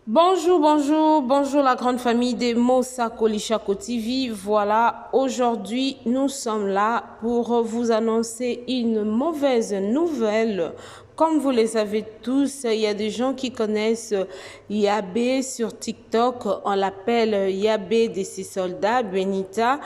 Bonjour, bonjour, bonjour la grande famille de Mosako Lishako TV. Voilà, aujourd'hui nous sommes là pour vous annoncer une mauvaise nouvelle. Comme vous le savez tous, il y a des gens qui connaissent Yabé sur TikTok. On l'appelle Yabé de ses soldats, Benita.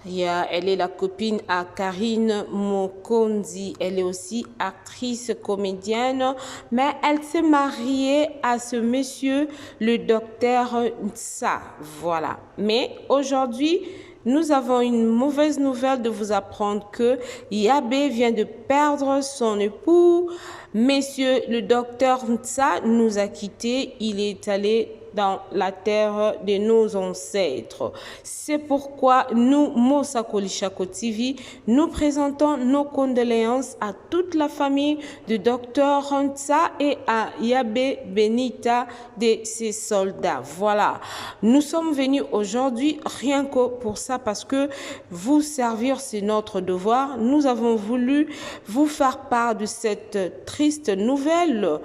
Elle est la copine à Karine Mokonzi. Elle est aussi actrice, comédienne. Mais elle s'est mariée à ce monsieur, le docteur Nsa. Voilà. Mais aujourd'hui, nous avons une mauvaise nouvelle de vous apprendre que Yabé vient de perdre son époux. Monsieur le docteur Nsa nous a quittés. Il est allé dans la terre de nos ancêtres. C'est pourquoi nous, Mosako Lishako TV, nous présentons nos condoléances à toute la famille de Dr Nsa et à Yabé Benita de ses soldats. Voilà, nous sommes venus aujourd'hui rien que pour ça parce que vous servir, c'est notre devoir. Nous avons voulu vous faire part de cette triste nouvelle.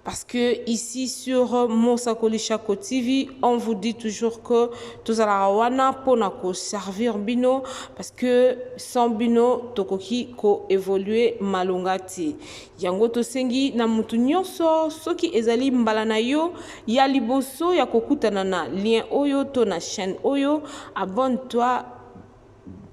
Parce que ici sur Mosako Lishako TV, on vous dit toujours que tous wana ponako servir bino parce que sans bino tokoki ko évoluer malongati. Yango to sengi na mutu nyonso soki ezali mbala na yo ya liboso ya kokutana na lien oyo to na chaîne oyo, abonne-toi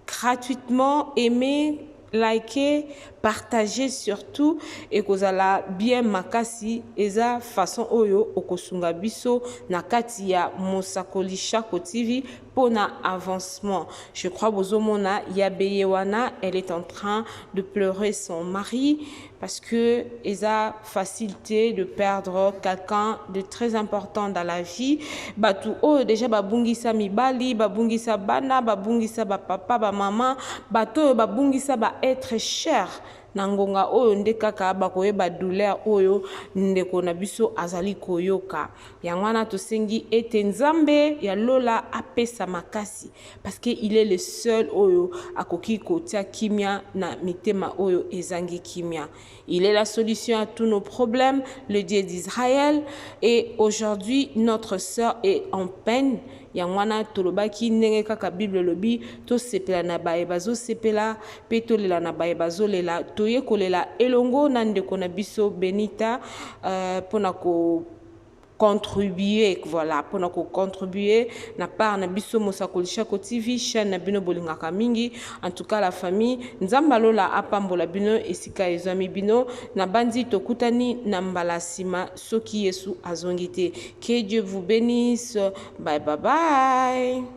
gratuitement, aimez, likez, partagez surtout et que vous allez bien makasi eza façon oyo okosunga biso na kati ya Mosako Lishako TV pour na avancement. Je crois bozomona Yabé wana, elle est en train de pleurer son mari parce que eza facilité de perdre quelqu'un de très important dans la vie. Batu oyo déjà babungisa mibali, babungisa bana, babungisa ba papa, ba maman, bato babungisa ba être cher. Nangonga oyo nde kaka bakoyeba douleur oyo ndeko na biso azali koyoka. Yangwana tosengi ete nzambe ya lola apesa makasi parce que il est le seul oyo akoki kotia kimia na mitema oyo ezangi kimia. Il est la solution à tous nos problèmes, le Dieu d'Israël, et aujourd'hui notre sœur est en peine. Yangwana tolobaki ndenge kaka Bible lobi to sepela na baye bazo sepela pe tolela na baye bazo lela toye kolela elongo na ndeko na biso Benita pona ko contribuer, voilà, pour nous contribuer na part na biso Mosako Lishako TV chaîne na bino bolingaka mingi. En tout cas la famille nzambalola apambola bino esika ezami bino na bandi tokutani na mbalasima soki Yesu azongite. Que Dieu vous bénisse. Bye bye bye.